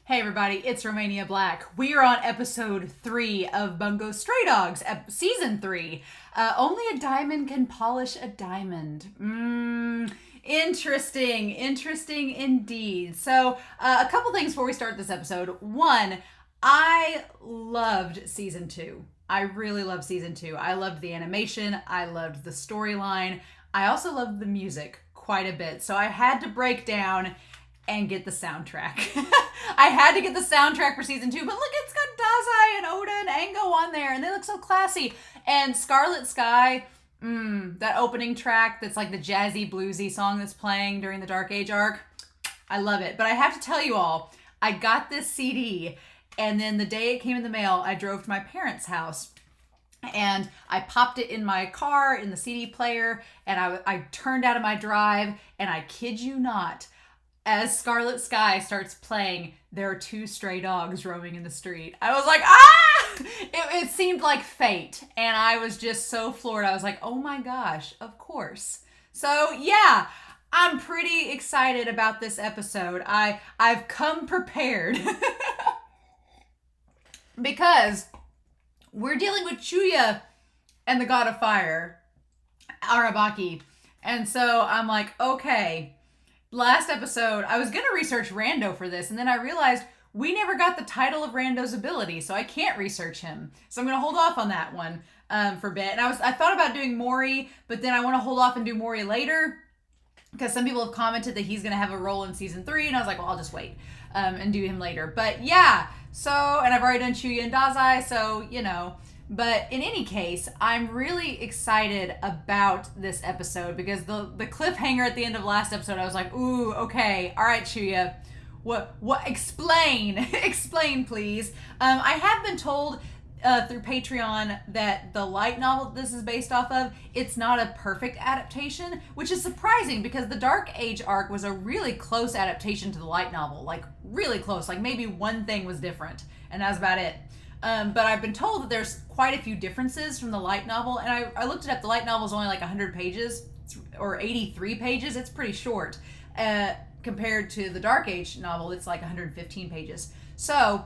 Hey everybody, it's Romania Black. We are on episode 3 of Bungo Stray Dogs, season 3. Only a diamond can polish a diamond. Interesting indeed. So, a couple things before we start this episode. One, I loved season 2. I really loved season 2. I loved the animation. I loved the storyline. I also loved the music quite a bit. So I had to break down and get the soundtrack. I had to get the soundtrack for season 2, but look, it's got Dazai and Oda and Ango on there, and they look so classy. And Scarlet Sky, that opening track that's like the jazzy, bluesy song that's playing during the Dark Age arc, I love it. But I have to tell you all, I got this CD, and then the day it came in the mail, I drove to my parents' house, and I popped it in my car, in the CD player, and I turned out of my drive, and I kid you not, as Scarlet Sky starts playing, there are 2 stray dogs roaming in the street. I was like, ah! It seemed like fate. And I was just so floored. I was like, oh my gosh, of course. So yeah, I'm pretty excited about this episode. I've come prepared. Because we're dealing with Chuuya and the God of Fire, Arabaki. And so I'm like, okay. Last episode, I was going to research Randou for this, and then I realized we never got the title of Randou's ability, so I can't research him. So I'm going to hold off on that one for a bit. And I thought about doing Mori, but then I want to hold off and do Mori later, because some people have commented that he's going to have a role in season 3, and I was like, well, I'll just wait and do him later. But yeah, so, and I've already done Chuuya and Dazai, so, you know. But in any case, I'm really excited about this episode because the cliffhanger at the end of last episode, I was like, ooh, okay, all right, Chuuya, what, explain, explain, please. I have been told through Patreon that the light novel this is based off of, it's not a perfect adaptation, which is surprising because the Dark Age arc was a really close adaptation to the light novel, like really close, like maybe one thing was different, and that's about it. But I've been told that there's quite a few differences from the light novel, and I looked it up. The light novel is only like 100 pages, or 83 pages. It's pretty short compared to the Dark Age novel. It's like 115 pages. So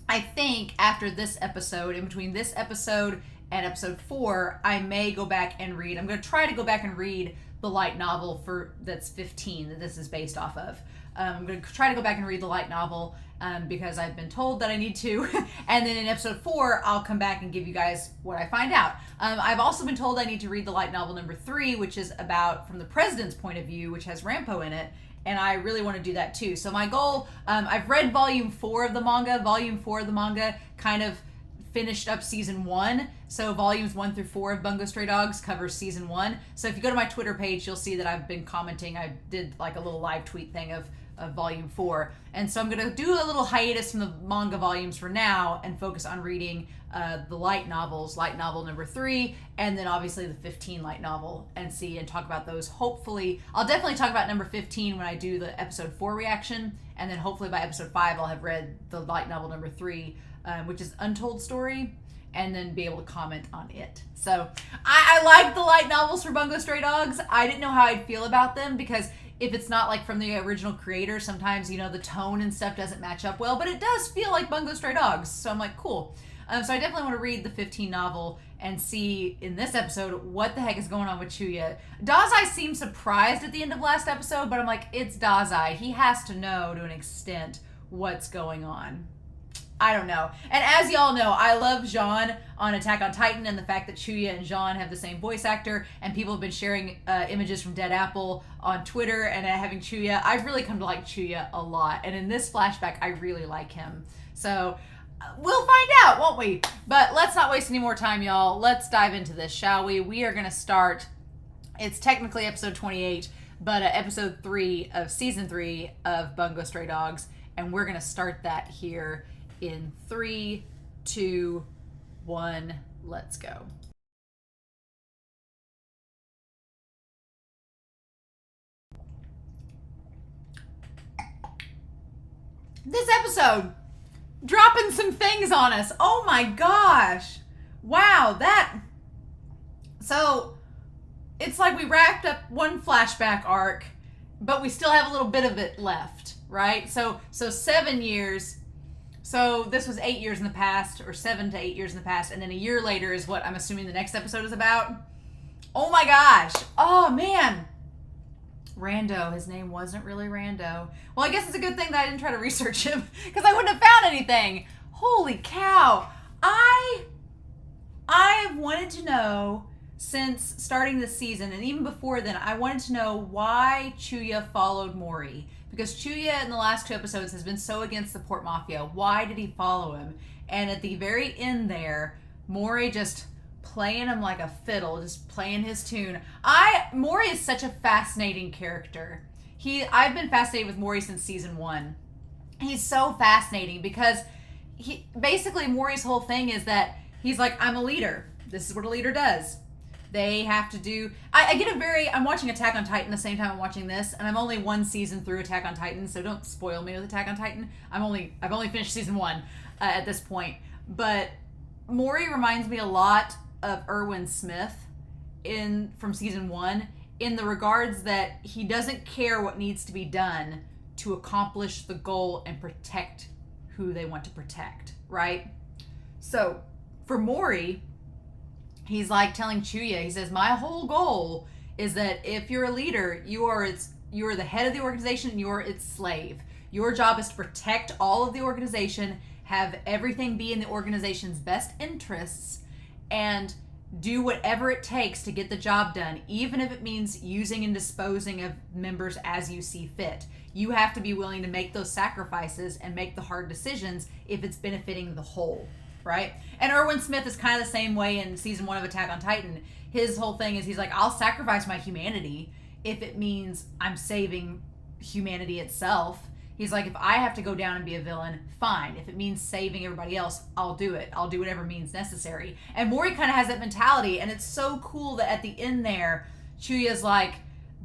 I think after this episode, in between this episode and episode 4, I may go back and read. I'm going to try to go back and read the light novel that's 15 that this is based off of. I'm going to try to go back and read the light novel because I've been told that I need to. And then in episode 4, I'll come back and give you guys what I find out. I've also been told I need to read the light novel number 3, which is about from the president's point of view, which has Rampo in it. And I really want to do that too. So my goal, I've read volume 4 of the manga. Volume 4 of the manga kind of finished up season 1. So volumes 1 through 4 of Bungo Stray Dogs covers season 1. So if you go to my Twitter page, you'll see that I've been commenting. I did like a little live tweet thing of volume 4. And so I'm going to do a little hiatus from the manga volumes for now and focus on reading the light novels, light novel number 3, and then obviously the 15 light novel, and talk about those. Hopefully, I'll definitely talk about number 15 when I do the episode 4 reaction, and then hopefully by episode 5 I'll have read the light novel number 3, which is Untold Story, and then be able to comment on it. So I like the light novels for Bungo Stray Dogs. I didn't know how I'd feel about them because if it's not like from the original creator, sometimes, you know, the tone and stuff doesn't match up well, but it does feel like Bungo Stray Dogs. So I'm like, cool. So I definitely want to read the 15 novel and see in this episode what the heck is going on with Chuuya. Dazai seemed surprised at the end of last episode, but I'm like, it's Dazai. He has to know to an extent what's going on. I don't know. And as y'all know, I love Jean on Attack on Titan and the fact that Chuuya and Jean have the same voice actor, and people have been sharing images from Dead Apple on Twitter and having Chuuya. I've really come to like Chuuya a lot, and in this flashback, I really like him. So we'll find out, won't we? But let's not waste any more time, y'all. Let's dive into this, shall we? We are going to start, it's technically episode 28, but episode 3 of season 3 of Bungo Stray Dogs, and we're going to start that here in 3, 2, 1, let's go. This episode, dropping some things on us. Oh my gosh. Wow, so it's like we wrapped up one flashback arc, but we still have a little bit of it left. right? So 7 years. So this was 8 years in the past, or 7 to 8 years in the past, and then a year later is what I'm assuming the next episode is about. Oh my gosh. Oh man. Randou. His name wasn't really Randou. Well, I guess it's a good thing that I didn't try to research him, because I wouldn't have found anything. Holy cow. I've wanted to know since starting this season, and even before then, I wanted to know why Chuuya followed Mori. Because Chuuya in the last 2 episodes has been so against the Port Mafia. Why did he follow him? And at the very end there, Mori just playing him like a fiddle, just playing his tune. Mori is such a fascinating character. I've been fascinated with Mori since season 1. He's so fascinating because basically Mori's whole thing is that he's like, I'm a leader. This is what a leader does. They have to do. I'm watching Attack on Titan the same time I'm watching this, and I'm only 1 season through Attack on Titan, so don't spoil me with Attack on Titan. I've only finished season 1 at this point. But Mori reminds me a lot of Erwin Smith from season 1, in the regards that he doesn't care what needs to be done to accomplish the goal and protect who they want to protect, right? So for Mori, he's like telling Chuuya, he says, my whole goal is that if you're a leader, you are the head of the organization and you're its slave. Your job is to protect all of the organization, have everything be in the organization's best interests, and do whatever it takes to get the job done, even if it means using and disposing of members as you see fit. You have to be willing to make those sacrifices and make the hard decisions if it's benefiting the whole. Right? And Erwin Smith is kind of the same way in season 1 of Attack on Titan. His whole thing is he's like, I'll sacrifice my humanity if it means I'm saving humanity itself. He's like, if I have to go down and be a villain, fine. If it means saving everybody else, I'll do it. I'll do whatever means necessary. And Mori kind of has that mentality, and it's so cool that at the end there, Chuuya's like,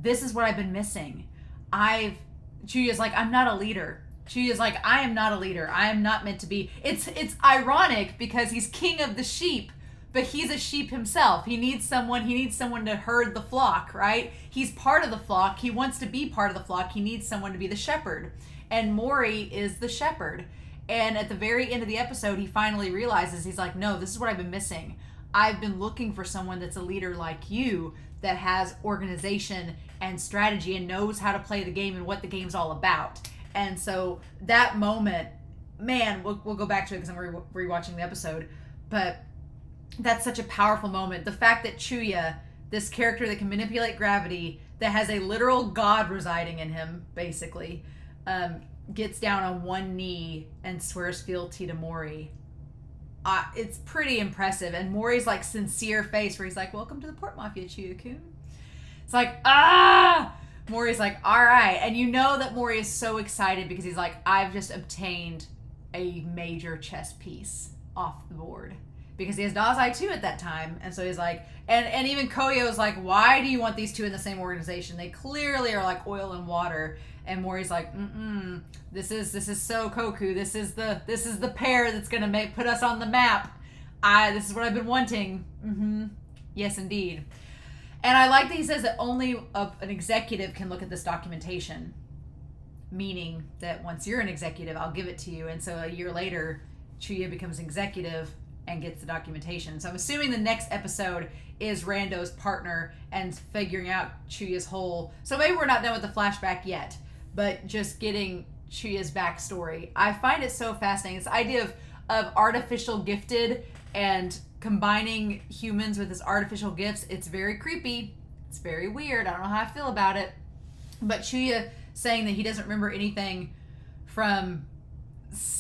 this is what I've been missing. Chuuya's like, I'm not a leader. Chuuya's like, I am not a leader. I am not meant to be. It's ironic because he's king of the sheep, but he's a sheep himself. He needs someone to herd the flock, right? He's part of the flock. He wants to be part of the flock. He needs someone to be the shepherd. And Mori is the shepherd. And at the very end of the episode, he finally realizes, he's like, no, this is what I've been missing. I've been looking for someone that's a leader like you, that has organization and strategy and knows how to play the game and what the game's all about. And so that moment, man, we'll go back to it because I'm rewatching the episode, but that's such a powerful moment. The fact that Chuuya, this character that can manipulate gravity, that has a literal god residing in him, basically, gets down on one knee and swears fealty to Mori. It's pretty impressive. And Mori's like sincere face where he's like, welcome to the Port Mafia, Chuuya-kun. It's like, Mori's like, all right. And you know that Mori is so excited because he's like, I've just obtained a major chess piece off the board. Because he has Dazai too at that time. And so he's like, and even Koyo's like, why do you want these two in the same organization? They clearly are like oil and water. And Mori's like, this is SouKoku. This is the pair that's gonna put us on the map. This is what I've been wanting. Yes, indeed. And I like that he says that only an executive can look at this documentation, meaning that once you're an executive, I'll give it to you. And so a year later, Chuuya becomes an executive and gets the documentation. So I'm assuming the next episode is Randou's partner and figuring out Chuuya's whole. So maybe we're not done with the flashback yet, but just getting Chuuya's backstory. I find it so fascinating. This idea of artificial gifted and combining humans with his artificial gifts, it's very creepy. It's very weird. I don't know how I feel about it. But Chuuya saying that he doesn't remember anything from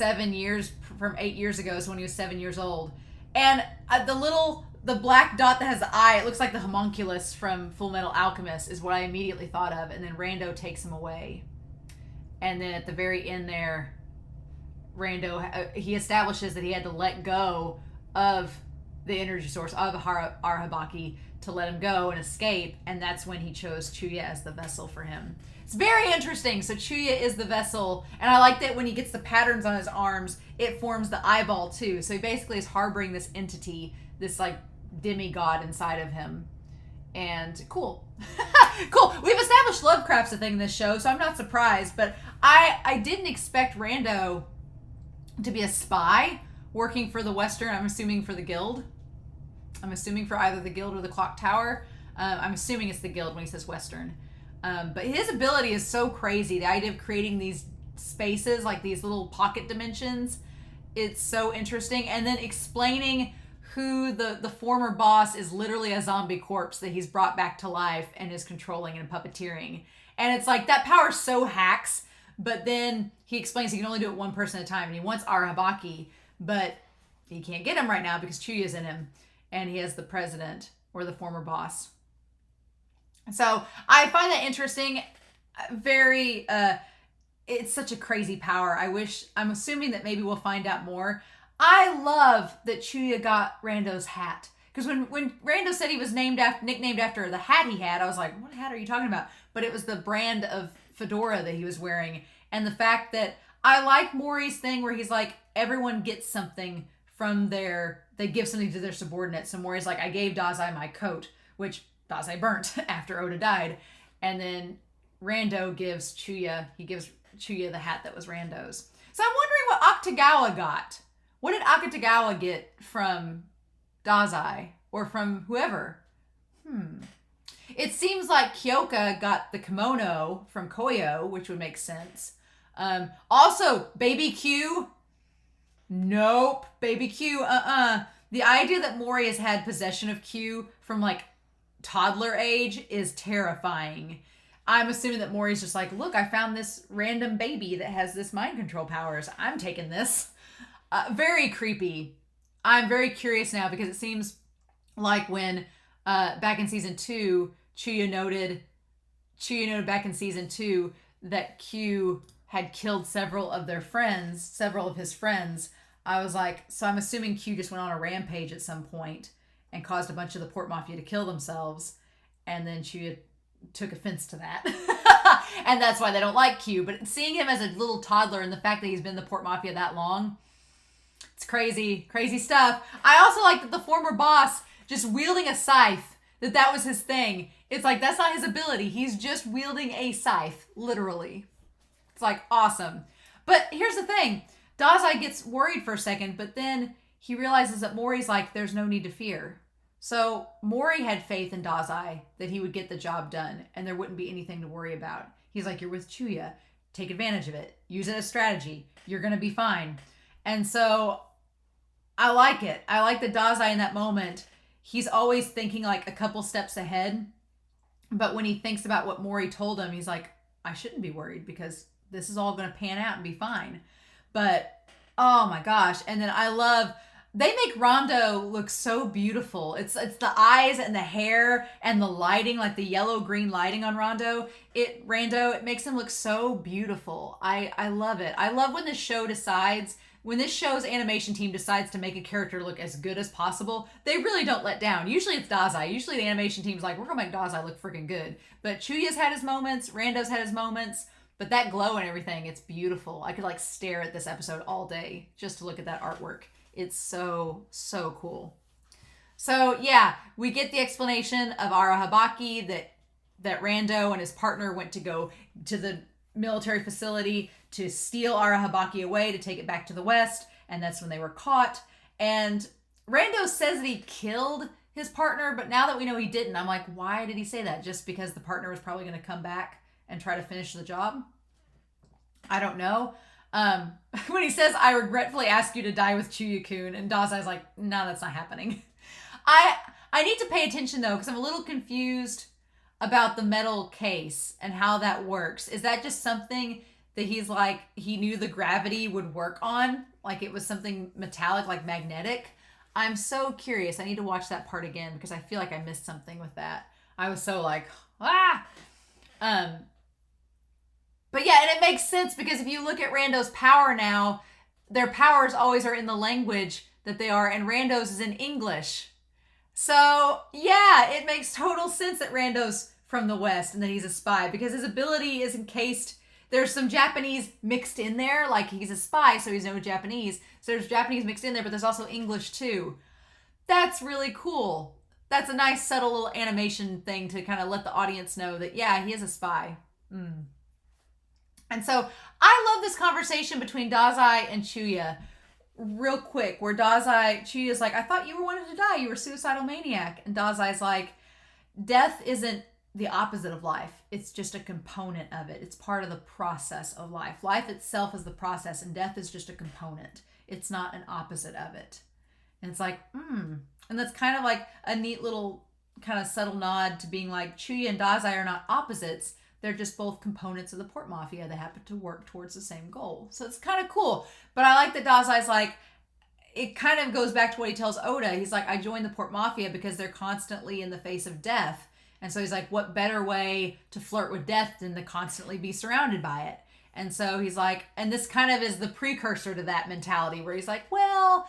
8 years ago, so when he was 7 years old. And the black dot that has the eye, it looks like the homunculus from Full Metal Alchemist is what I immediately thought of. And then Randou takes him away. And then at the very end there, Randou, he establishes that he had to let go of the energy source of Arahabaki to let him go and escape, and that's when he chose Chuuya as the vessel for him. It's very interesting. So Chuuya is the vessel, and I like that when he gets the patterns on his arms, it forms the eyeball too. So he basically is harboring this entity, this like demigod inside of him. And cool. Cool. We've established Lovecraft's a thing in this show, so I'm not surprised. But I didn't expect Randou to be a spy working for the Western, I'm assuming for the Guild. I'm assuming for either the Guild or the Clock Tower. I'm assuming it's the Guild when he says Western. But his ability is so crazy. The idea of creating these spaces, like these little pocket dimensions, it's so interesting. And then explaining who the former boss is literally a zombie corpse that he's brought back to life and is controlling and puppeteering. And it's like, that power so hacks, but then he explains he can only do it one person at a time, and he wants Arahabaki, but he can't get him right now because Chuuya's in him, and he has the president or the former boss. So I find that interesting. Very, it's such a crazy power. I'm assuming that maybe we'll find out more. I love that Chuuya got Randou's hat. Because when Randou said he was nicknamed after the hat he had, I was like, what hat are you talking about? But it was the brand of fedora that he was wearing. And the fact that I like Mori's thing where he's like, everyone gets something from they give something to their subordinates. So Mori's like, I gave Dazai my coat, which Dazai burnt after Oda died. And then Randou gives Chuuya the hat that was Randou's. So I'm wondering what Akutagawa got. What did Akutagawa get from Dazai or from whoever? It seems like Kyoka got the kimono from Koyo, which would make sense. Also, Baby Q. Nope. Baby Q, The idea that Mori has had possession of Q from like toddler age is terrifying. I'm assuming that Mori's just like, look, I found this random baby that has this mind control powers. I'm taking this. Very creepy. I'm very curious now because it seems like when back in season 2, Chuuya noted back in season 2 that Q had killed several of his friends. I was like, so I'm assuming Q just went on a rampage at some point and caused a bunch of the Port Mafia to kill themselves. And then Chuuya took offense to that. And that's why they don't like Q. But seeing him as a little toddler and the fact that he's been in the Port Mafia that long, it's crazy, crazy stuff. I also like that the former boss just wielding a scythe, that was his thing. It's like, that's not his ability. He's just wielding a scythe, literally. It's like, awesome. But here's the thing. Dazai gets worried for a second, but then he realizes that Mori's like, there's no need to fear. So Mori had faith in Dazai that he would get the job done and there wouldn't be anything to worry about. He's like, you're with Chuuya. Take advantage of it. Use it as strategy. You're going to be fine. And so I like it. I like that Dazai in that moment, he's always thinking like a couple steps ahead. But when he thinks about what Mori told him, he's like, I shouldn't be worried because this is all going to pan out and be fine. But, oh my gosh. And then they make Randou look so beautiful. It's the eyes and the hair and the lighting, like the yellow-green lighting on Randou. It makes him look so beautiful. I love it. I love when this show's animation team decides to make a character look as good as possible. They really don't let down. Usually it's Dazai. Usually the animation team's like, we're going to make Dazai look freaking good. But Chuuya's had his moments. Randou's had his moments. But that glow and everything, it's beautiful. I could like stare at this episode all day just to look at that artwork. It's so, so cool. So yeah, we get the explanation of Arahabaki that Randou and his partner went to go to the military facility to steal Arahabaki away to take it back to the West. And that's when they were caught. And Randou says that he killed his partner, but now that we know he didn't, I'm like, why did he say that? Just because the partner was probably going to come back and try to finish the job? I don't know. When he says, I regretfully ask you to die with Chuuya-kun, and Dazai's like, no, that's not happening. I need to pay attention though, because I'm a little confused about the metal case and how that works. Is that just something that he's like, he knew the gravity would work on? Like it was something metallic, like magnetic? I'm so curious. I need to watch that part again because I feel like I missed something with that. I was so like, ah! But yeah, and it makes sense because if you look at Randou's power now, their powers always are in the language that they are, and Randou's is in English. So yeah, it makes total sense that Randou's from the West and that he's a spy because his ability is encased. There's some Japanese mixed in there, like he's a spy, so he's no Japanese. So there's Japanese mixed in there, but there's also English too. That's really cool. that's a nice subtle little animation thing to kind of let the audience know that, yeah, he is a spy. And so I love this conversation between Dazai and Chuuya real quick, where Chuuya's like, I thought you were wanted to die. You were a suicidal maniac. And Dazai's like, death isn't the opposite of life. It's just a component of it. It's part of the process of life. Life itself is the process, and death is just a component. It's not an opposite of it. And it's like, And that's kind of like a neat little kind of subtle nod to being like, Chuuya and Dazai are not opposites. They're just both components of the port mafia that happen to work towards the same goal. So it's kind of cool. But I like that Dazai's like, it kind of goes back to what he tells Oda. He's like, I joined the port mafia because they're constantly in the face of death. And so he's like, what better way to flirt with death than to constantly be surrounded by it? And so he's like, and this kind of is the precursor to that mentality where he's like, well,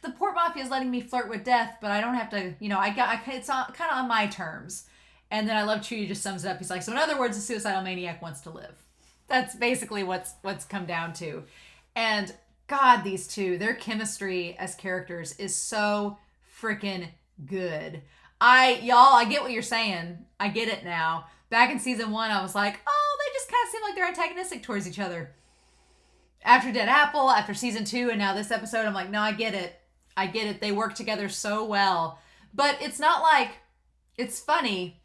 the port mafia is letting me flirt with death, but I don't have to, it's kind of on my terms. And then I love Chuuya just sums it up. He's like, so in other words, a suicidal maniac wants to live. That's basically what's come down to. And God, these two, their chemistry as characters is so freaking good. I get what you're saying. I get it now. Back in season 1, I was like, oh, they just kind of seem like they're antagonistic towards each other. After Dead Apple, after season 2, and now this episode, I'm like, no, I get it. I get it. They work together so well. But it's not like, it's funny,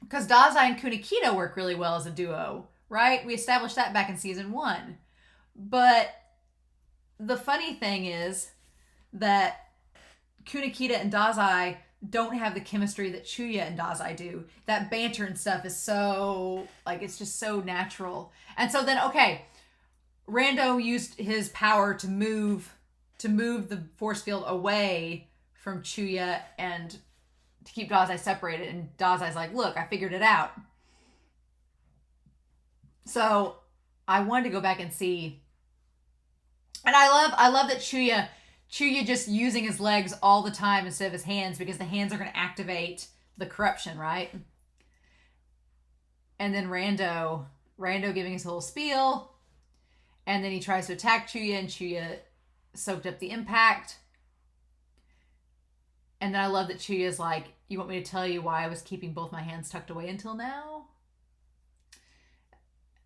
because Dazai and Kunikita work really well as a duo, right? We established that back in season 1. But the funny thing is that Kunikita and Dazai don't have the chemistry that Chuuya and Dazai do. That banter and stuff is so, like, it's just so natural. And so then, okay, Randou used his power to move the force field away from Chuuya and to keep Dazai separated. And Dazai's like, look, I figured it out. So I wanted to go back and see. And I love that Chuuya just using his legs all the time instead of his hands, because the hands are going to activate the corruption, right? And then Randou giving his whole spiel. And then he tries to attack Chuuya, and Chuuya soaked up the impact. And then I love that Chuuya's like, you want me to tell you why I was keeping both my hands tucked away until now?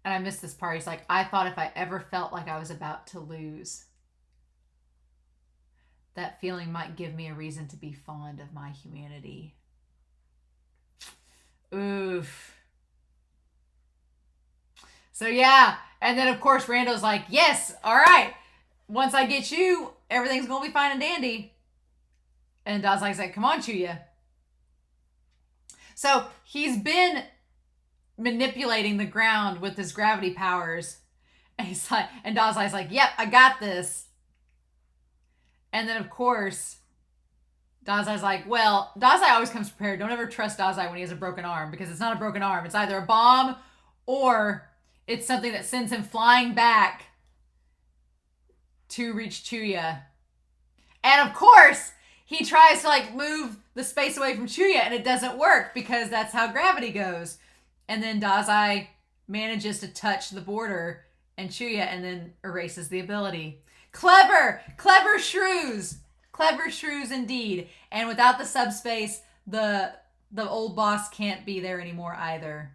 And I missed this part. He's like, I thought if I ever felt like I was about to lose, that feeling might give me a reason to be fond of my humanity. Oof. So yeah. And then of course Randou's like, yes, all right. Once I get you, everything's going to be fine and dandy. And Dazai's like, come on, Chuuya. So he's been manipulating the ground with his gravity powers. And he's like, and Dazai's like, yep, I got this. And then, of course, Dazai's like, well, Dazai always comes prepared. Don't ever trust Dazai when he has a broken arm, because it's not a broken arm. It's either a bomb or it's something that sends him flying back to reach Chuuya. And, of course, he tries to, like, move the space away from Chuuya, and it doesn't work because that's how gravity goes. And then Dazai manages to touch the border and Chuuya, and then erases the ability. Clever shrews indeed. And without the subspace, the old boss can't be there anymore either.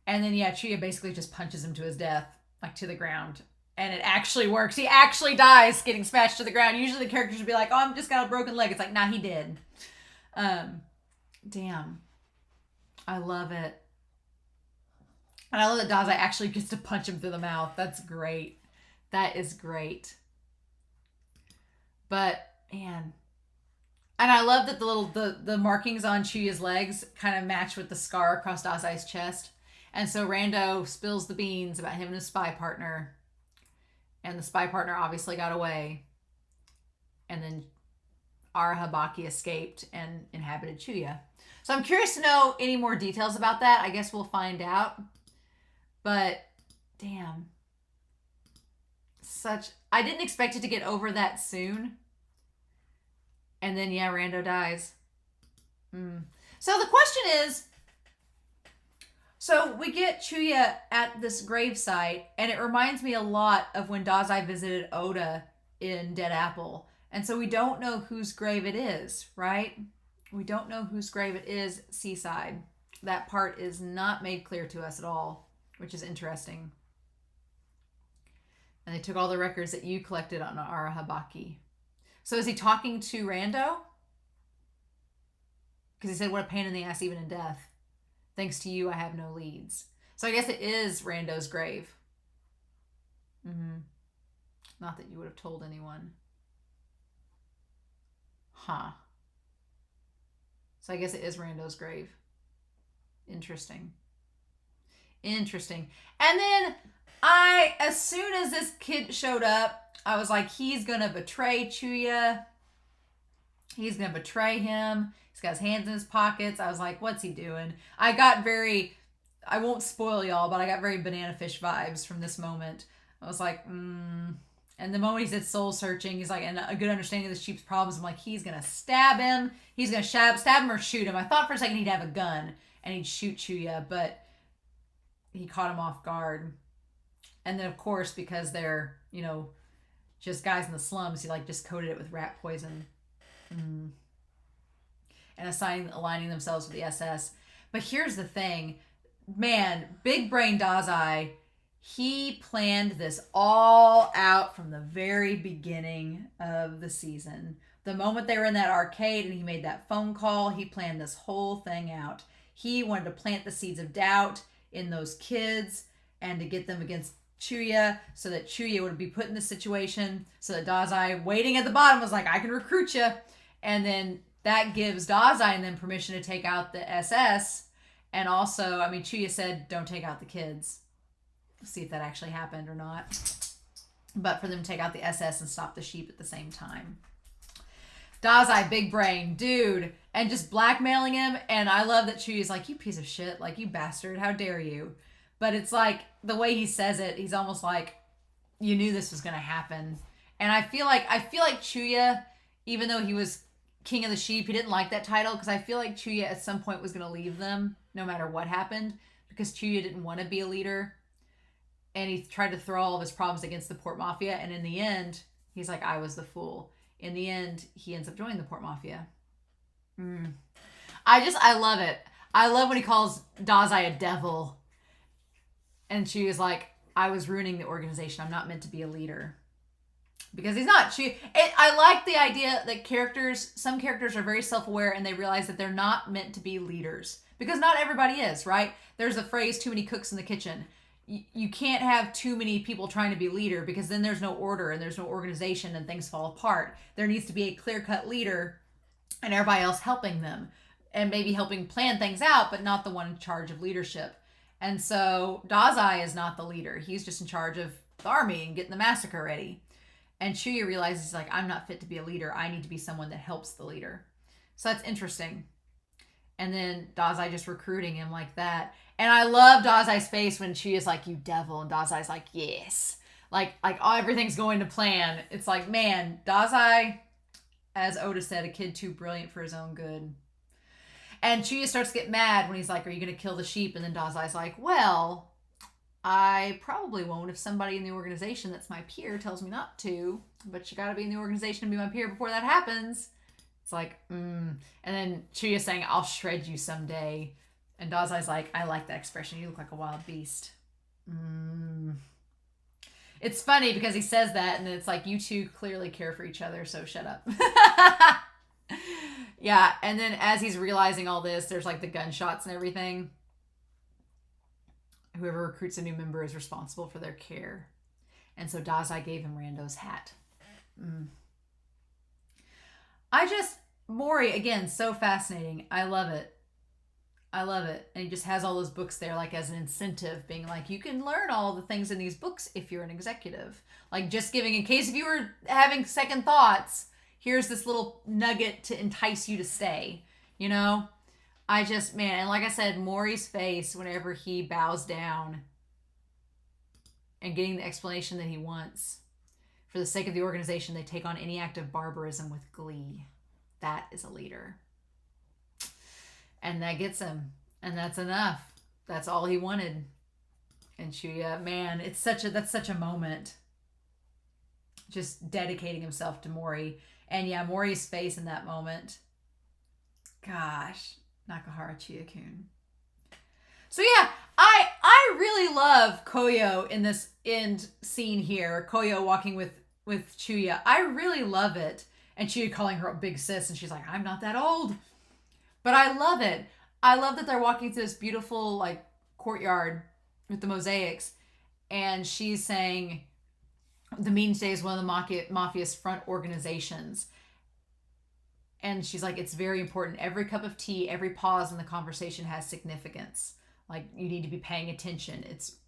And then yeah, Chuuya basically just punches him to his death, like to the ground. And it actually works. He actually dies getting smashed to the ground. Usually the characters would be like, oh, I'm just got a broken leg. It's like, nah, he did. Damn. I love it. And I love that Dazai actually gets to punch him through the mouth. That's great. That is great. But, man. And I love that the markings on Chuuya's legs kind of match with the scar across Dazai's chest. And so Randou spills the beans about him and his spy partner. And the spy partner obviously got away. And then Arahabaki escaped and inhabited Chuuya. So I'm curious to know any more details about that. I guess we'll find out. But, damn. I didn't expect it to get over that soon. And then, yeah, Randou dies. So the question is, so we get Chuuya at this gravesite, and it reminds me a lot of when Dazai visited Oda in Dead Apple. And so we don't know whose grave it is, right? We don't know whose grave it is, Seaside. That part is not made clear to us at all, which is interesting. And they took all the records that you collected on Arahabaki. So is he talking to Randou? Because he said, what a pain in the ass even in death. Thanks to you, I have no leads. So I guess it is Randou's grave. Not that you would have told anyone. Huh. So I guess it is Randou's grave. Interesting. Interesting. And then as soon as this kid showed up, I was like, he's going to betray Chuuya. He's going to betray him. He's got his hands in his pockets. I was like, what's he doing? I won't spoil y'all, but I got very Banana Fish vibes from this moment. I was like, And the moment he said soul searching, he's like, and a good understanding of the sheep's problems. I'm like, he's going to stab him. He's going to stab him or shoot him. I thought for a second he'd have a gun and he'd shoot Chuuya, but he caught him off guard. And then, of course, because they're, just guys in the slums, he just coated it with rat poison. And aligning themselves with the SS. But here's the thing. Man, Big Brain Dazai, he planned this all out from the very beginning of the season. The moment they were in that arcade and he made that phone call, he planned this whole thing out. He wanted to plant the seeds of doubt in those kids and to get them against Chuuya so that Chuuya would be put in this situation, so that Dazai, waiting at the bottom, was like, I can recruit you. And then that gives Dazai and them permission to take out the SS. And also, Chuuya said, don't take out the kids. We'll see if that actually happened or not. But for them to take out the SS and stop the sheep at the same time. Dazai, big brain, dude. And just blackmailing him. And I love that Chuuya's like, you piece of shit. You bastard. How dare you? But it's like, the way he says it, he's almost like, you knew this was going to happen. And I feel like Chuuya, even though he was King of the Sheep, he didn't like that title, because I feel like Chuuya at some point was going to leave them no matter what happened, because Chuuya didn't want to be a leader. And he tried to throw all of his problems against the Port Mafia. And in the end, he's like, I was the fool. In the end, he ends up joining the Port Mafia. I love it. I love when he calls Dazai a devil. And she was like, I was ruining the organization. I'm not meant to be a leader. Because he's not. I like the idea that some characters are very self-aware and they realize that they're not meant to be leaders. Because not everybody is, right? There's a phrase, too many cooks in the kitchen. You can't have too many people trying to be leader, because then there's no order and there's no organization and things fall apart. There needs to be a clear-cut leader and everybody else helping them. And maybe helping plan things out, but not the one in charge of leadership. And so Dazai is not the leader. He's just in charge of the army and getting the massacre ready. And Chuuya realizes, I'm not fit to be a leader. I need to be someone that helps the leader. So that's interesting. And then Dazai just recruiting him like that. And I love Dazai's face when Chuuya's like, you devil. And Dazai's like, yes. Everything's going to plan. It's like, man, Dazai, as Oda said, a kid too brilliant for his own good. And Chuuya starts to get mad when he's like, are you going to kill the sheep? And then Dazai's like, well, I probably won't if somebody in the organization that's my peer tells me not to. But you got to be in the organization to be my peer before that happens. It's like, And then Chuuya's saying, I'll shred you someday. And Dazai's like, I like that expression. You look like a wild beast. It's funny because he says that and it's like, you two clearly care for each other, so shut up. Yeah, and then as he's realizing all this, there's the gunshots and everything. Whoever recruits a new member is responsible for their care. And so Dazai gave him Randou's hat. Mori, again, so fascinating. I love it. And he just has all those books there as an incentive, being like, you can learn all the things in these books if you're an executive. Just giving, in case if you were having second thoughts, here's this little nugget to entice you to stay, and like I said, Mori's face whenever he bows down and getting the explanation that he wants. For the sake of the organization, they take on any act of barbarism with glee. That is a leader. And that gets him. And that's enough. That's all he wanted. And Chuuya, man, that's such a moment. Just dedicating himself to Mori. And yeah, Mori's face in that moment. Gosh, Nakahara Chuuya-kun. So yeah, I really love Koyo in this end scene here. Koyo walking with Chuuya. I really love it. And Chuuya calling her a big sis, and she's like, I'm not that old. But I love it. I love that they're walking through this beautiful like courtyard with the mosaics, and she's saying the meeting today is one of the mafia's front organizations. And she's like, it's very important. Every cup of tea, every pause in the conversation has significance. Like, you need to be paying attention.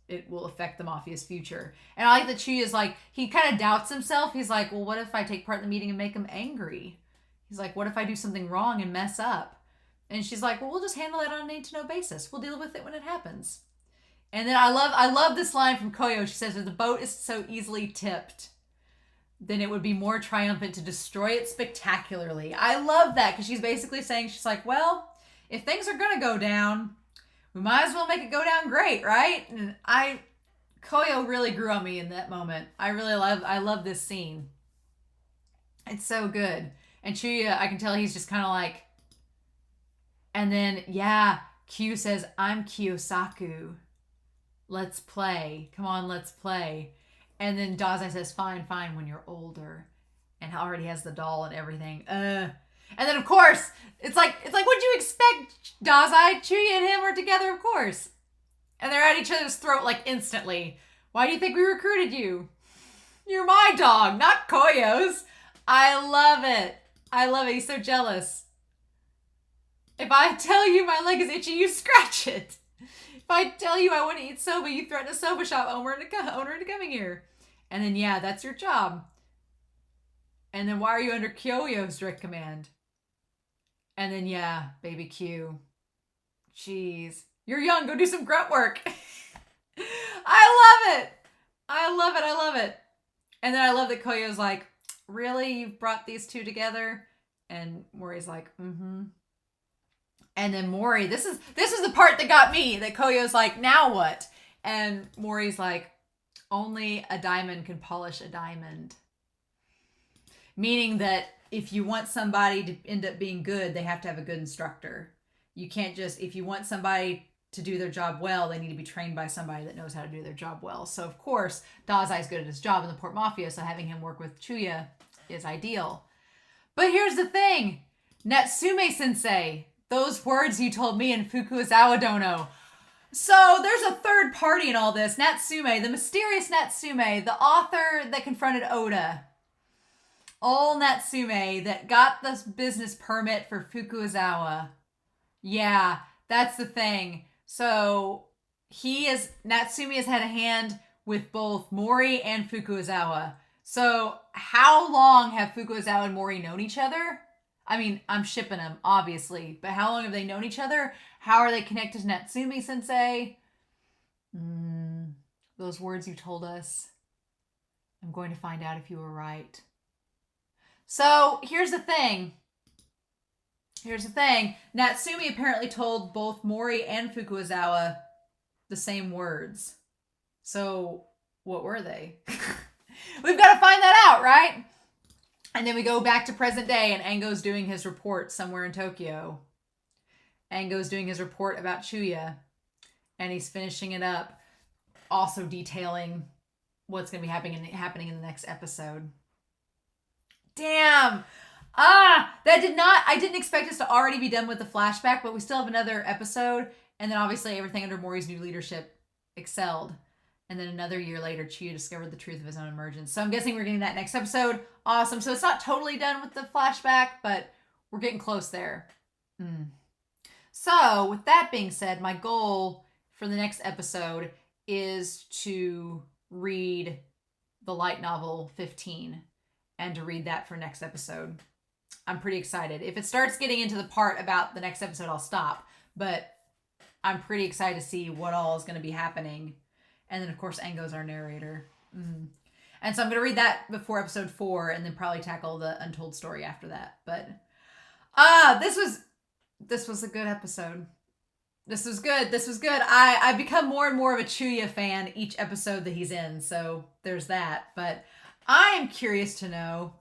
It will affect the mafia's future. And I like that Chuuya's like, he kind of doubts himself. He's like, well, what if I take part in the meeting and make him angry? He's like, what if I do something wrong and mess up? And she's like, well, we'll just handle that on a need-to-know basis. We'll deal with it when it happens. And then I love this line from Koyo. She says, if the boat is so easily tipped, then it would be more triumphant to destroy it spectacularly. I love that, because she's basically saying, she's like, well, if things are going to go down, we might as well make it go down great, right? And Koyo really grew on me in that moment. I love this scene. It's so good. And Chuuya, I can tell he's just kind of like, and then, yeah, Q says, I'm Kiyosaku. Let's play. Come on, let's play. And then Dazai says, fine, when you're older. And already has the doll and everything. And then, of course, it's like, what'd you expect, Dazai? Chuuya and him are together, of course. And they're at each other's throat, like, instantly. Why do you think we recruited you? You're my dog, not Koyo's. I love it. I love it. He's so jealous. If I tell you my leg is itchy, you scratch it. If I tell you I want to eat soba, you threaten a soba shop owner into coming here. And then, yeah, that's your job. And then why are you under Kyoyo's direct command? And then, yeah, baby Q. Jeez. You're young. Go do some grunt work. I love it. I love it. And then I love that Koyo's like, really? You've brought these two together? And Mori's like, mm-hmm. And then Mori, this is the part that got me, that Koyo's like, now what? And Mori's like, only a diamond can polish a diamond. Meaning that if you want somebody to end up being good, they have to have a good instructor. You can't just, if you want somebody to do their job well, they need to be trained by somebody that knows how to do their job well. So of course, Dazai's good at his job in the Port Mafia, so having him work with Chuuya is ideal. But here's the thing, NATSUME-SENSEI, those words you told me in Fukuokawa Dono. So there's a third party in all this. Natsume, the mysterious Natsume, the author that confronted Oda. Old Natsume that got the business permit for Fukuokawa. Yeah, that's the thing. So Natsume has had a hand with both Mori and Fukuokawa. So how long have Fukuokawa and Mori known each other? I mean, I'm shipping them, obviously. But how long have they known each other? How are they connected to NATSUME-SENSEI? Those words you told us. I'm going to find out if you were right. So, here's the thing. Natsume apparently told both Mori and Fukuokawa the same words. So, what were they? We've got to find that out, right? And then we go back to present day, and Ango's doing his report somewhere in Tokyo. Ango's doing his report about Chuuya, and he's finishing it up, also detailing what's going to be happening in the next episode. Damn! I didn't expect us to already be done with the flashback, but we still have another episode, and then obviously everything under Mori's new leadership excelled. And then another year later, Chuuya discovered the truth of his own emergence. So I'm guessing we're getting that next episode. Awesome. So it's not totally done with the flashback, but we're getting close there. So with that being said, my goal for the next episode is to read the light novel 15 and to read that for next episode. I'm pretty excited. If it starts getting into the part about the next episode, I'll stop. But I'm pretty excited to see what all is going to be happening. And then, of course, Ango's our narrator. And so I'm going to read that before episode 4 and then probably tackle the untold story after that. But this was a good episode. This was good. I've become more and more of a Chuuya fan each episode that he's in. So there's that. But I am curious to know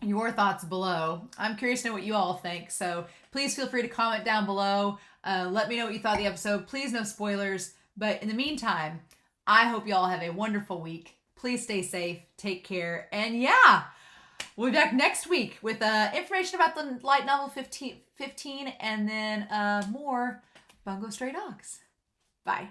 your thoughts below. I'm curious to know what you all think, so please feel free to comment down below. Let me know what you thought of the episode. Please, no spoilers. But in the meantime, I hope you all have a wonderful week. Please stay safe, take care, and yeah, we'll be back next week with information about the light novel 15 and then more Bungo Stray Dogs. Bye.